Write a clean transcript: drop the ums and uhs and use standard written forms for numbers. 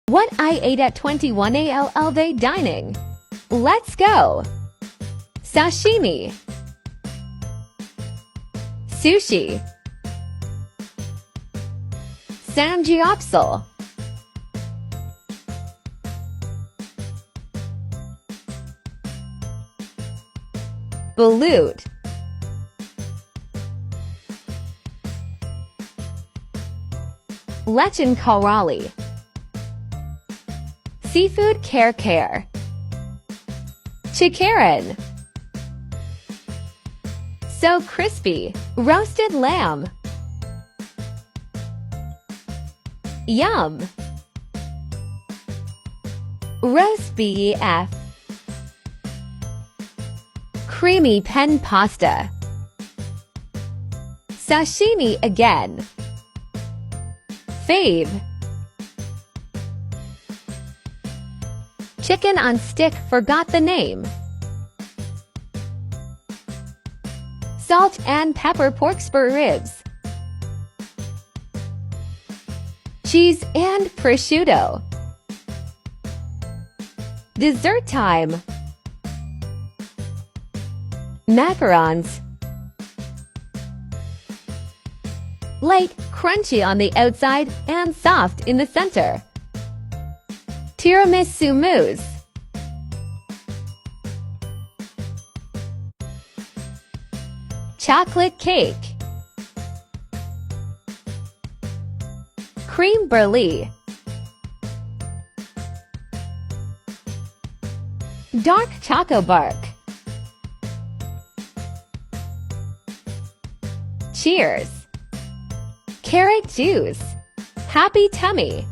What I ate at 21 ALLV dining. Let's go. Sashimi. Sushi. Samgyeopsal. Balut. Lechon Kawali. Seafood Care. Chikaran. So crispy. Roasted lamb. Yum. Roast beef. Creamy pen pasta. Sashimi again. Fave. Chicken on stick, forgot the name. Salt and pepper pork spur ribs. Cheese and prosciutto. Dessert time. Macarons. Light, crunchy on the outside and soft in the center. Tiramisu mousse. Chocolate cake. Cream brulee. Dark choco bark. Cheers. Carrot juice. Happy tummy.